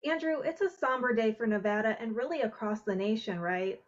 Andrew, it's a somber day for Nevada and really across the nation, right?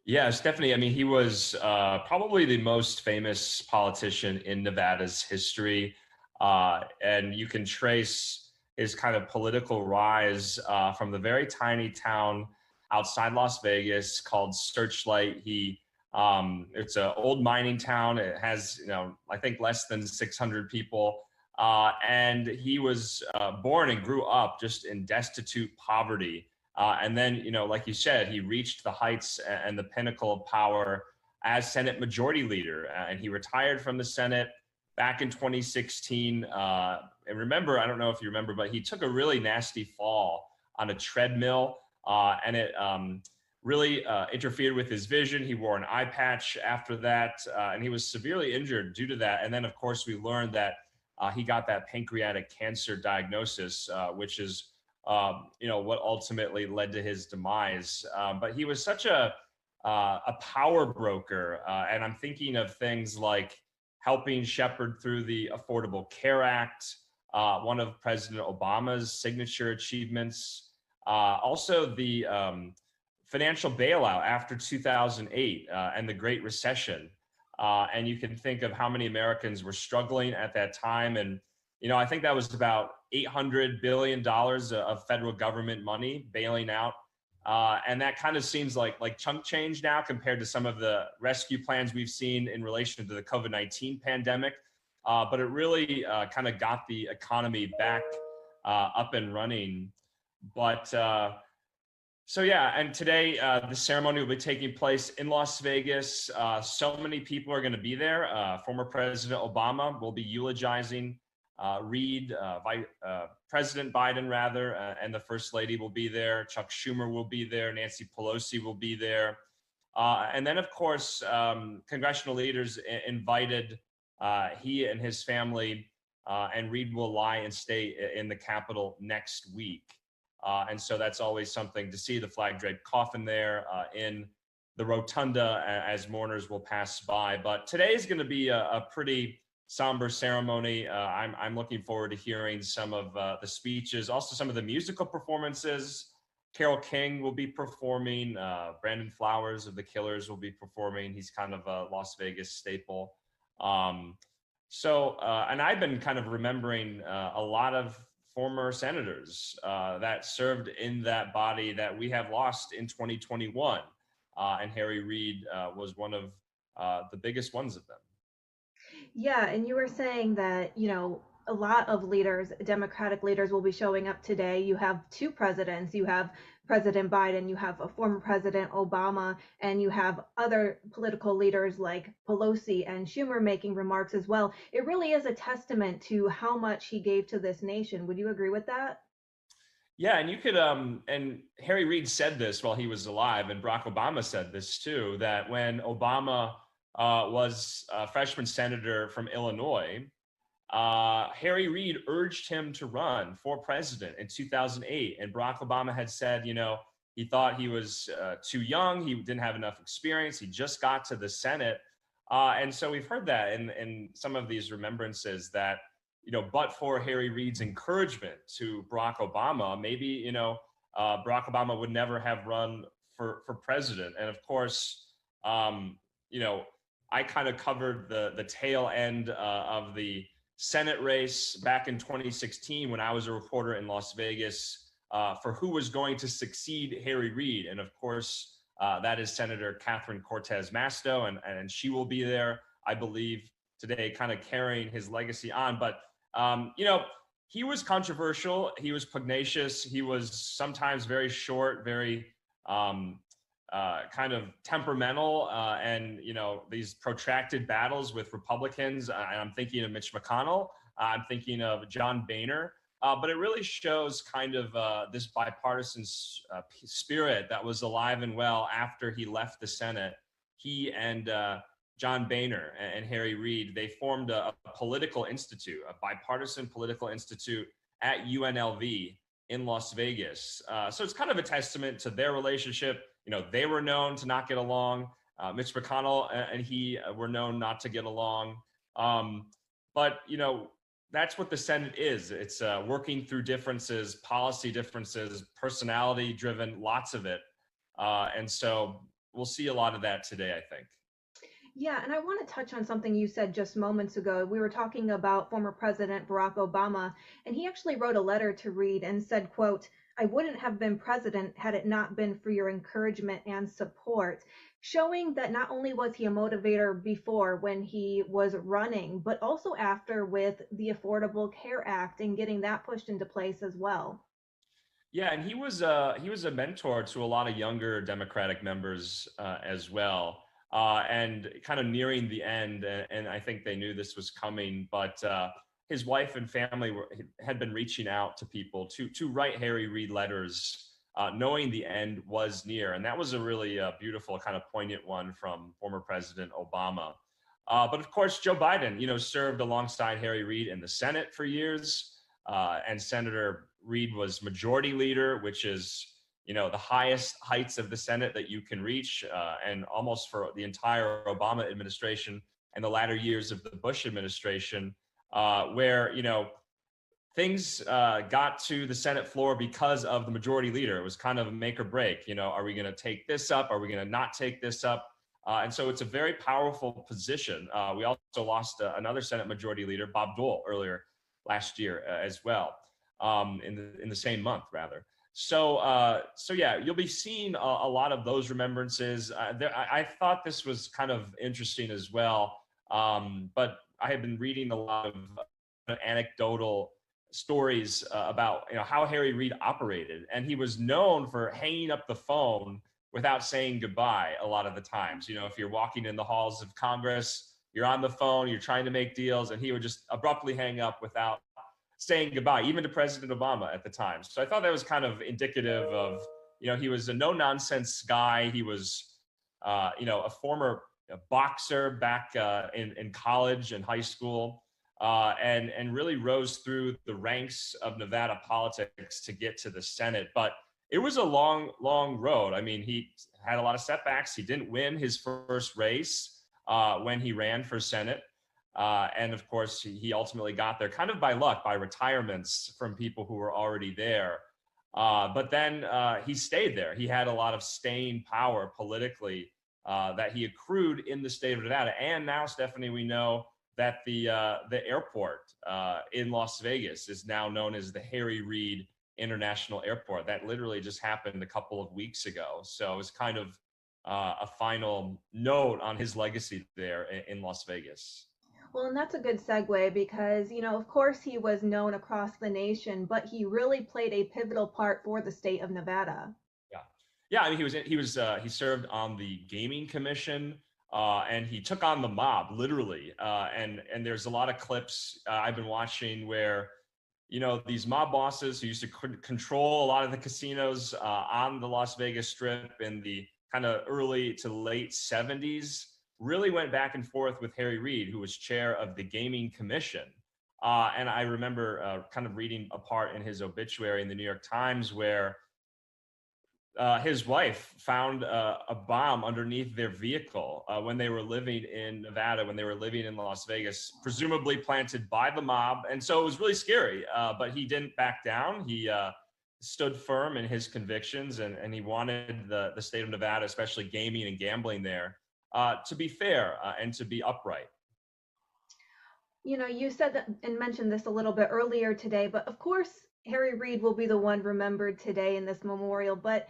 Yeah, Stephanie. I mean, he was probably the most famous politician in Nevada's history. And you can trace his kind of political rise from the very tiny town outside Las Vegas called Searchlight. It's an old mining town. It has, I think less than 600 people. And he was born and grew up just in destitute poverty. And then, like you said, he reached the heights and the pinnacle of power as Senate Majority Leader. And he retired from the Senate back in 2016. And remember, I don't know if you remember, but he took a really nasty fall on a treadmill, and it really interfered with his vision. He wore an eye patch after that, and he was severely injured due to that. And then, of course, we learned that he got that pancreatic cancer diagnosis, which is what ultimately led to his demise. But he was such a power broker, and I'm thinking of things like helping shepherd through the Affordable Care Act, one of President Obama's signature achievements. Also, the financial bailout after 2008 and the Great Recession. And you can think of how many Americans were struggling at that time. And I think that was about $800 billion of federal government money bailing out. And that kind of seems like chunk change now compared to some of the rescue plans we've seen in relation to the COVID-19 pandemic. But it really kind of got the economy back up and running. But so yeah, and today the ceremony will be taking place in Las Vegas. So many people are going to be there. Former President Obama will be eulogizing Reid, President Biden, rather, and the First Lady will be there. Chuck Schumer will be there. Nancy Pelosi will be there. And then, of course, congressional leaders invited he and his family, and Reid will lie and stay in the Capitol next week. And so that's always something to see, the flag draped coffin there in the rotunda as mourners will pass by. But today is going to be a pretty somber ceremony. I'm looking forward to hearing some of the speeches, also some of the musical performances. Carole King will be performing. Brandon Flowers of the Killers will be performing. He's kind of a Las Vegas staple. And I've been kind of remembering a lot of former senators that served in that body that we have lost in 2021. And Harry Reid was one of the biggest ones of them. Yeah, and you were saying that, a lot of leaders, Democratic leaders, will be showing up today. You have two presidents. You have President Biden, you have a former President Obama, and you have other political leaders like Pelosi and Schumer making remarks as well. It really is a testament to how much he gave to this nation. Would you agree with that? Yeah, and you could, and Harry Reid said this while he was alive, and Barack Obama said this too, that when Obama was a freshman senator from Illinois, Harry Reid urged him to run for president in 2008. And Barack Obama had said, he thought he was too young. He didn't have enough experience. He just got to the Senate. And so we've heard that in some of these remembrances that, but for Harry Reid's encouragement to Barack Obama, maybe, Barack Obama would never have run for president. And of course, I kind of covered the tail end of the Senate race back in 2016 when I was a reporter in Las Vegas for who was going to succeed Harry Reid. And of course, that is Senator Catherine Cortez Masto, and she will be there, I believe, today, kind of carrying his legacy on. But, he was controversial. He was pugnacious. He was sometimes very short, very kind of temperamental, and these protracted battles with Republicans. And I'm thinking of Mitch McConnell. I'm thinking of John Boehner. But it really shows kind of this bipartisan spirit that was alive and well after he left the Senate. He and John Boehner and Harry Reid, they formed a political institute, a bipartisan political institute at UNLV in Las Vegas. So it's kind of a testament to their relationship. They were known to not get along. Mitch McConnell and he were known not to get along. But, that's what the Senate is. It's working through differences, policy differences, personality driven, lots of it. And so we'll see a lot of that today, I think. Yeah, and I want to touch on something you said just moments ago. We were talking about former President Barack Obama, and he actually wrote a letter to Reid and said, quote, "I wouldn't have been president had it not been for your encouragement and support," showing that not only was he a motivator before when he was running, but also after with the Affordable Care Act and getting that pushed into place as well. Yeah, and he was a mentor to a lot of younger Democratic members as well, and kind of nearing the end. And I think they knew this was coming, but his wife and family had been reaching out to people to write Harry Reid letters, knowing the end was near, and that was a really beautiful, kind of poignant one from former President Obama. But of course, Joe Biden, served alongside Harry Reid in the Senate for years, and Senator Reid was majority leader, which is the highest heights of the Senate that you can reach, and almost for the entire Obama administration and the latter years of the Bush administration, where things got to the Senate floor because of the majority leader. It was kind of a make or break. Are we going to take this up? Are we going to not take this up? And so it's a very powerful position. We also lost another Senate majority leader, Bob Dole, earlier last year as well, in the same month rather. So yeah, you'll be seeing a lot of those remembrances. I thought this was kind of interesting as well, but I have been reading a lot of anecdotal stories about how Harry Reid operated, and he was known for hanging up the phone without saying goodbye a lot of the times. If you're walking in the halls of Congress, you're on the phone, you're trying to make deals, and he would just abruptly hang up without saying goodbye, even to President Obama at the time. So I thought that was kind of indicative of, he was a no nonsense guy. He was, a former boxer back in college and high school, and really rose through the ranks of Nevada politics to get to the Senate. But it was a long, long road. I mean, he had a lot of setbacks. He didn't win his first race when he ran for Senate. And of course, he ultimately got there kind of by luck, by retirements from people who were already there. But then he stayed there. He had a lot of staying power politically that he accrued in the state of Nevada. And now, Stephanie, we know that the airport in Las Vegas is now known as the Harry Reid International Airport. That literally just happened a couple of weeks ago. So it was kind of a final note on his legacy there in Las Vegas. Well, and that's a good segue because, of course, he was known across the nation, but he really played a pivotal part for the state of Nevada. Yeah, yeah. I mean, he served on the gaming commission, and he took on the mob literally. And there's a lot of clips I've been watching where these mob bosses who used to control a lot of the casinos on the Las Vegas Strip in the kind of early to late 70s really went back and forth with Harry Reid, who was chair of the Gaming Commission. And I remember kind of reading a part in his obituary in the New York Times where his wife found a bomb underneath their vehicle when they were living in Nevada, when they were living in Las Vegas, presumably planted by the mob. And so it was really scary, but he didn't back down. He stood firm in his convictions, and he wanted the state of Nevada, especially gaming and gambling there, to be fair and to be upright. You said that and mentioned this a little bit earlier today, but of course, Harry Reid will be the one remembered today in this memorial. But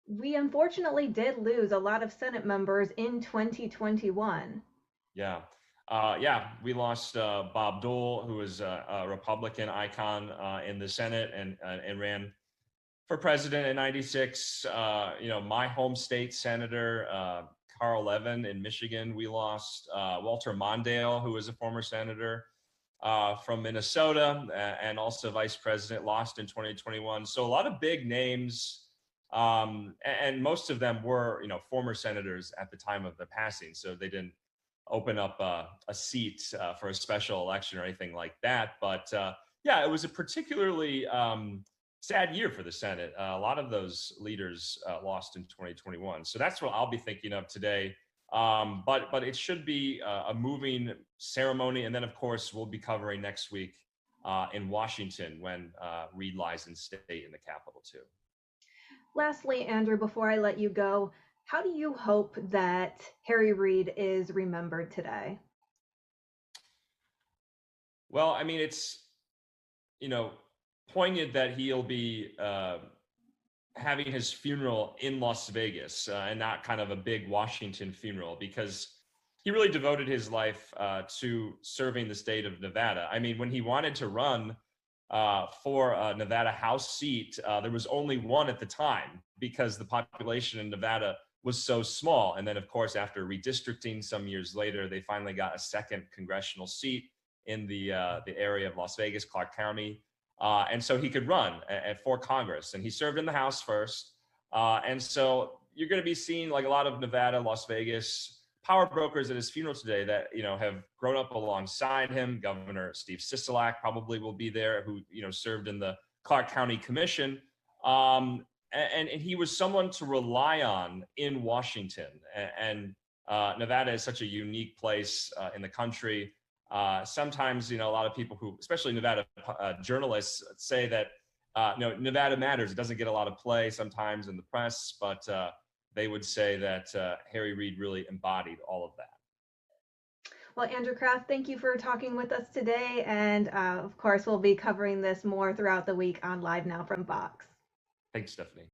we unfortunately did lose a lot of Senate members in 2021. Yeah. Yeah, we lost Bob Dole, who was a Republican icon in the Senate and ran for president in '96. My home state senator, Carl Levin in Michigan, we lost Walter Mondale, who was a former senator from Minnesota and also vice president, lost in 2021. So a lot of big names, and most of them were, former senators at the time of the passing. So they didn't open up a seat for a special election or anything like that. But yeah, it was a particularly sad year for the Senate. A lot of those leaders lost in 2021. So that's what I'll be thinking of today. But it should be a moving ceremony. And then, of course, we'll be covering next week in Washington when Reid lies in state in the Capitol too. Lastly, Andrew, before I let you go, how do you hope that Harry Reid is remembered today? Well, I mean, it's you know poignant that he'll be having his funeral in Las Vegas and not kind of a big Washington funeral because he really devoted his life to serving the state of Nevada. I mean, when he wanted to run for a Nevada House seat, there was only one at the time because the population in Nevada was so small. And then, of course, after redistricting some years later, they finally got a second congressional seat in the area of Las Vegas, Clark County, and so he could run for Congress. And he served in the House first. And so you're going to be seeing like a lot of Nevada, Las Vegas power brokers at his funeral today that have grown up alongside him. Governor Steve Sisolak probably will be there, who served in the Clark County Commission. And he was someone to rely on in Washington. And Nevada is such a unique place in the country. Sometimes, a lot of people who, especially Nevada journalists, say that Nevada matters. It doesn't get a lot of play sometimes in the press, but they would say that Harry Reid really embodied all of that. Well, Andrew Kraft, thank you for talking with us today. And of course, we'll be covering this more throughout the week on Live Now from Fox. Thanks, Stephanie.